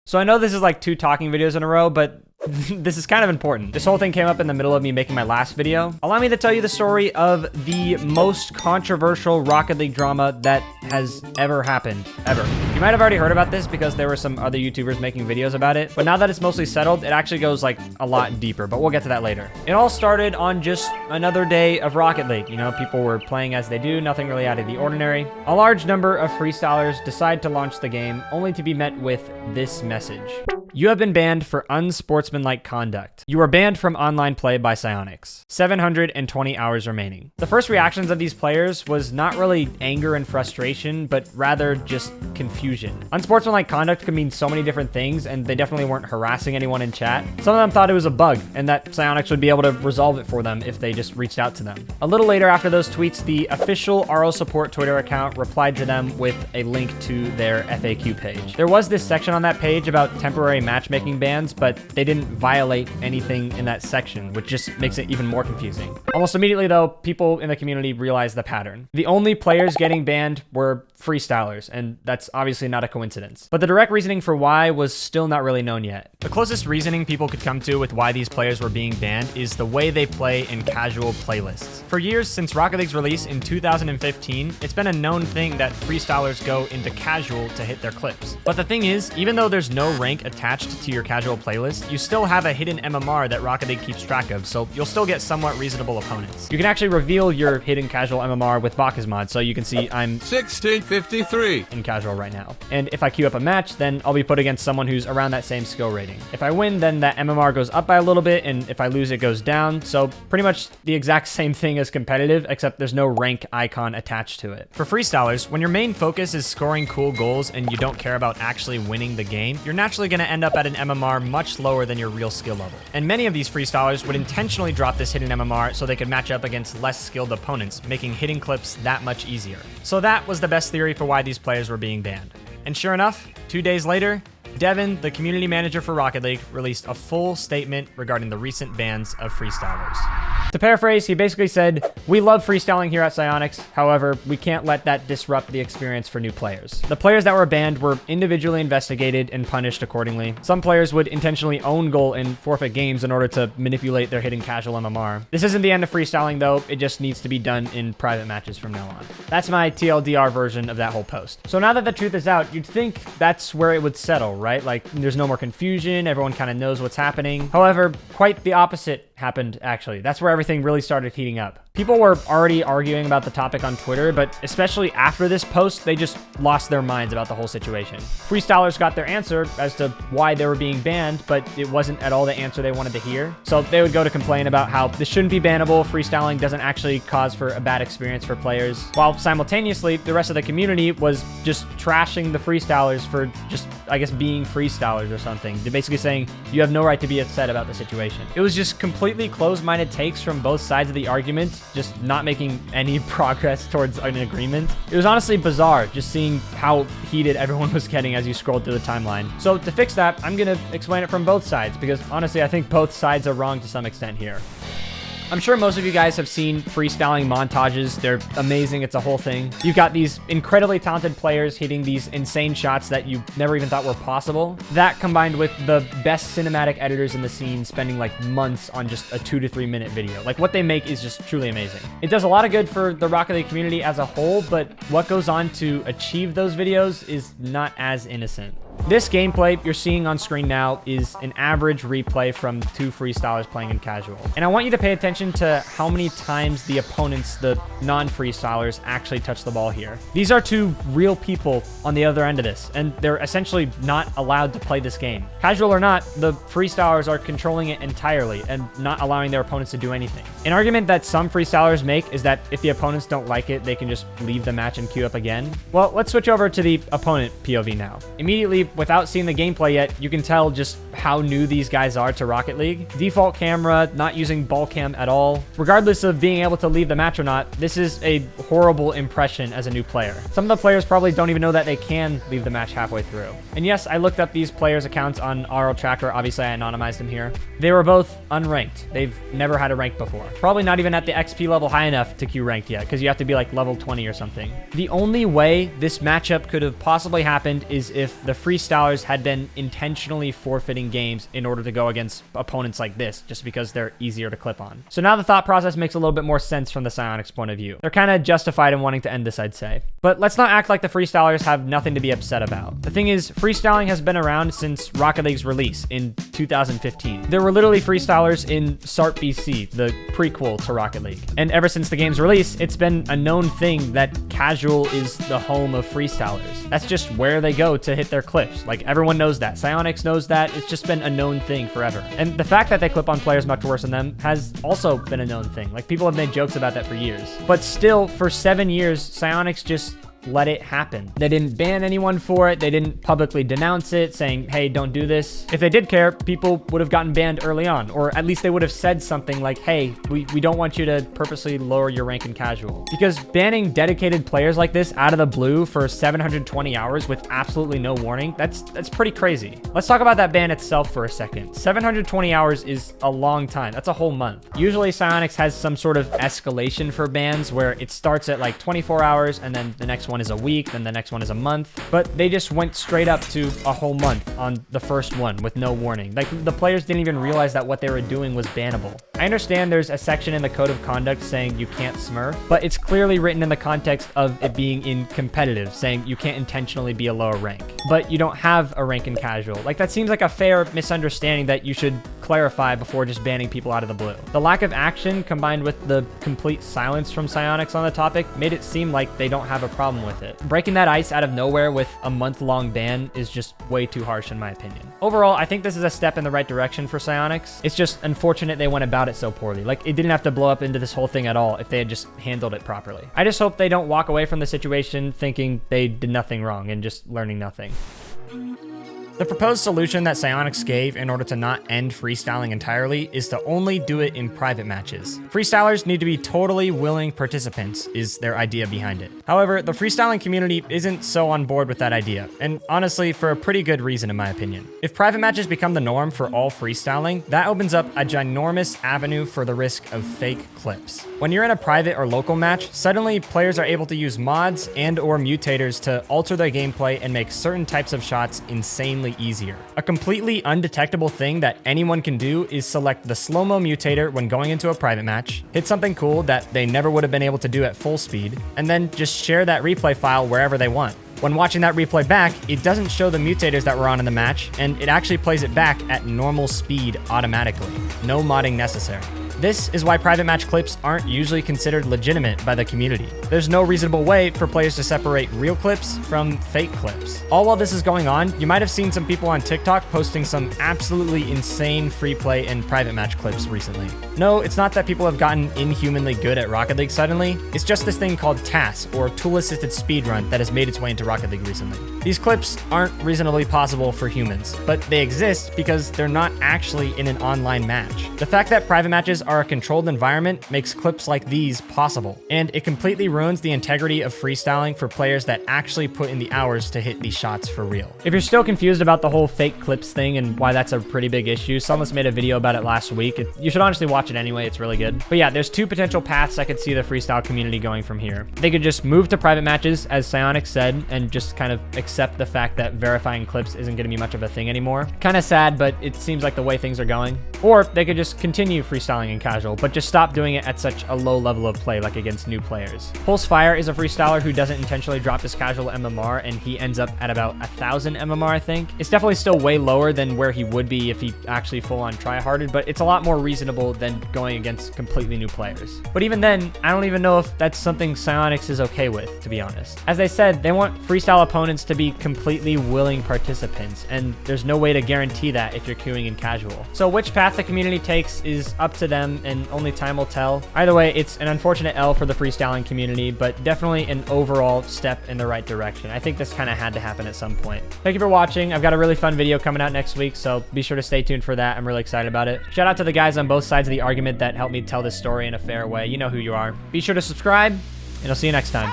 So I know this is like 2 talking videos in a row, but this is kind of important. This whole thing came up in the middle of me making my last video. Allow me to tell you the story of the most controversial Rocket League drama that has ever happened, ever. You might have already heard about this because there were some other YouTubers making videos about it, but now that it's mostly settled, it actually goes like a lot deeper, but we'll get to that later. It all started on just another day of Rocket League. You know, people were playing as they do, nothing really out of the ordinary. A large number of freestylers decide to launch the game only to be met with this message. You have been banned for unsportsmanlike conduct. You are banned from online play by Psyonix. 720 hours remaining. The first reactions of these players was not really anger and frustration, but rather just confusion. Unsportsmanlike conduct can mean so many different things, and they definitely weren't harassing anyone in chat. Some of them thought it was a bug, and that Psyonix would be able to resolve it for them if they just reached out to them. A little later after those tweets, the official RL Support Twitter account replied to them with a link to their FAQ page. There was this section on that page about temporary matchmaking bans, but they didn't violate anything in that section, which just makes it even more confusing. Almost immediately though, people in the community realized the pattern. The only players getting banned were freestylers, and that's obviously not a coincidence. But the direct reasoning for why was still not really known yet. The closest reasoning people could come to with why these players were being banned is the way they play in casual playlists. For years since Rocket League's release in 2015, it's been a known thing that freestylers go into casual to hit their clips. But the thing is, even though there's no rank attached to your casual playlist, you still have a hidden MMR that Rocket League keeps track of, so you'll still get somewhat reasonable opponents. You can actually reveal your hidden casual MMR with Baka's mod, so you can see I'm 1653 in casual right now. And if I queue up a match, then I'll be put against someone who's around that same skill rating. If I win, then that MMR goes up by a little bit, and if I lose, it goes down. So pretty much the exact same thing as competitive, except there's no rank icon attached to it. For freestylers, when your main focus is scoring cool goals and you don't care about actually winning the game, you're naturally going to end up at an MMR much lower than your real skill level. And many of these freestylers would intentionally drop this hidden MMR so they could match up against less skilled opponents, making hitting clips that much easier. So that was the best theory for why these players were being banned. And sure enough, 2 days later, Devin, the community manager for Rocket League, released a full statement regarding the recent bans of freestylers. To paraphrase, he basically said, "We love freestyling here at Psyonix. However, we can't let that disrupt the experience for new players. The players that were banned were individually investigated and punished accordingly. Some players would intentionally own goal and forfeit games in order to manipulate their hidden casual MMR. This isn't the end of freestyling though, it just needs to be done in private matches from now on." That's my TLDR version of that whole post. So now that the truth is out, you'd think that's where it would settle, right? Like, there's no more confusion, everyone kind of knows what's happening. However, quite the opposite happened actually. That's where everything really started heating up. People were already arguing about the topic on Twitter, but especially after this post, they just lost their minds about the whole situation. Freestylers got their answer as to why they were being banned, but it wasn't at all the answer they wanted to hear. So they would go to complain about how this shouldn't be bannable, freestyling doesn't actually cause for a bad experience for players, while simultaneously the rest of the community was just trashing the freestylers for just, I guess, being freestylers or something. They're basically saying you have no right to be upset about the situation. It was just completely closed-minded takes from both sides of the argument, just not making any progress towards an agreement. It was honestly bizarre just seeing how heated everyone was getting as you scrolled through the timeline. So to fix that, I'm gonna explain it from both sides because honestly, I think both sides are wrong to some extent here. I'm sure most of you guys have seen freestyling montages. They're amazing. It's a whole thing. You've got these incredibly talented players hitting these insane shots that you never even thought were possible. That combined with the best cinematic editors in the scene spending like months on just a 2 to 3 minute video. Like what they make is just truly amazing. It does a lot of good for the Rocket League community as a whole, but what goes on to achieve those videos is not as innocent. This gameplay you're seeing on screen now is an average replay from 2 freestylers playing in casual. And I want you to pay attention to how many times the opponents, the non-freestylers, actually touch the ball here. These are 2 real people on the other end of this, and they're essentially not allowed to play this game. Casual or not, the freestylers are controlling it entirely and not allowing their opponents to do anything. An argument that some freestylers make is that if the opponents don't like it, they can just leave the match and queue up again. Well, let's switch over to the opponent POV now. Immediately, without seeing the gameplay yet, you can tell just how new these guys are to Rocket League. Default camera, not using ball cam at all. Regardless of being able to leave the match or not, this is a horrible impression as a new player. Some of the players probably don't even know that they can leave the match halfway through. And yes, I looked up these players' accounts on RL Tracker. Obviously, I anonymized them here. They were both unranked. They've never had a rank before. Probably not even at the XP level high enough to queue ranked yet, because you have to be like level 20 or something. The only way this matchup could have possibly happened is if the free freestylers had been intentionally forfeiting games in order to go against opponents like this, just because they're easier to clip on. So now the thought process makes a little bit more sense from the Psyonix point of view. They're kind of justified in wanting to end this, I'd say. But let's not act like the freestylers have nothing to be upset about. The thing is, freestyling has been around since Rocket League's release in 2015. There were literally freestylers in SART BC, the prequel to Rocket League. And ever since the game's release, it's been a known thing that casual is the home of freestylers. That's just where they go to hit their clips. Like, everyone knows that. Psyonix knows that. It's just been a known thing forever. And the fact that they clip on players much worse than them has also been a known thing. Like, people have made jokes about that for years. But still, for 7 years, Psyonix just let it happen. They didn't ban anyone for it. They didn't publicly denounce it, saying, hey, don't do this. If they did care, people would have gotten banned early on, or at least they would have said something like, hey, we don't want you to purposely lower your rank in casual. Because banning dedicated players like this out of the blue for 720 hours with absolutely no warning, that's pretty crazy. Let's talk about that ban itself for a second. 720 hours is a long time. That's a whole month. Usually Psyonix has some sort of escalation for bans where it starts at like 24 hours and then the next one is a week, then the next one is a month, but they just went straight up to a whole month on the first one with no warning. Like, the players didn't even realize that what they were doing was bannable. I understand there's a section in the code of conduct saying you can't smurf, but it's clearly written in the context of it being in competitive, saying you can't intentionally be a lower rank, but you don't have a rank in casual. Like, that seems like a fair misunderstanding that you should clarify before just banning people out of the blue. The lack of action combined with the complete silence from Psyonix on the topic made it seem like they don't have a problem with it. Breaking that ice out of nowhere with a month-long ban is just way too harsh in my opinion. Overall, I think this is a step in the right direction for Psyonix. It's just unfortunate they went about it so poorly. Like, it didn't have to blow up into this whole thing at all if they had just handled it properly. I just hope they don't walk away from the situation thinking they did nothing wrong and just learning nothing. The proposed solution that Psyonix gave in order to not end freestyling entirely is to only do it in private matches. Freestylers need to be totally willing participants is their idea behind it. However, the freestyling community isn't so on board with that idea, and honestly, for a pretty good reason in my opinion. If private matches become the norm for all freestyling, that opens up a ginormous avenue for the risk of fake clips. When you're in a private or local match, suddenly players are able to use mods and or mutators to alter their gameplay and make certain types of shots insanely easier. A completely undetectable thing that anyone can do is select the slow-mo mutator when going into a private match, hit something cool that they never would have been able to do at full speed, and then just share that replay file wherever they want. When watching that replay back, it doesn't show the mutators that were on in the match, and it actually plays it back at normal speed automatically. No modding necessary. This is why private match clips aren't usually considered legitimate by the community. There's no reasonable way for players to separate real clips from fake clips. All while this is going on, you might have seen some people on TikTok posting some absolutely insane free play and private match clips recently. No, it's not that people have gotten inhumanly good at Rocket League suddenly. It's just this thing called TAS, or tool-assisted speedrun, that has made its way into Rocket League recently. These clips aren't reasonably possible for humans, but they exist because they're not actually in an online match. The fact that private matches are a controlled environment makes clips like these possible, and it completely ruins the integrity of freestyling for players that actually put in the hours to hit these shots for real. If you're still confused about the whole fake clips thing and why that's a pretty big issue, Sunless made a video about it last week. You should honestly watch it anyway, it's really good. But yeah, there's two potential paths I could see the freestyle community going from here. They could just move to private matches, as Psyonix said, and just kind of accept the fact that verifying clips isn't going to be much of a thing anymore. Kind of sad, but it seems like the way things are going. Or they could just continue freestyling in casual, but just stop doing it at such a low level of play, like against new players. Pulsefire is a freestyler who doesn't intentionally drop his casual MMR, and he ends up at about 1,000 MMR, I think. It's definitely still way lower than where he would be if he actually full-on tryharded, but it's a lot more reasonable than going against completely new players. But even then, I don't even know if that's something Psyonix is okay with, to be honest. As they said, they want freestyle opponents to be completely willing participants, and there's no way to guarantee that if you're queuing in casual. So which path the community takes is up to them, and only time will tell. Either way, it's an unfortunate L for the freestyling community, but definitely an overall step in the right direction. I think this kind of had to happen at some point. Thank you for watching. I've got a really fun video coming out next week, so be sure to stay tuned for that. I'm really excited about it. Shout out to the guys on both sides of the argument that helped me tell this story in a fair way. You know who you are. Be sure to subscribe, and I'll see you next time.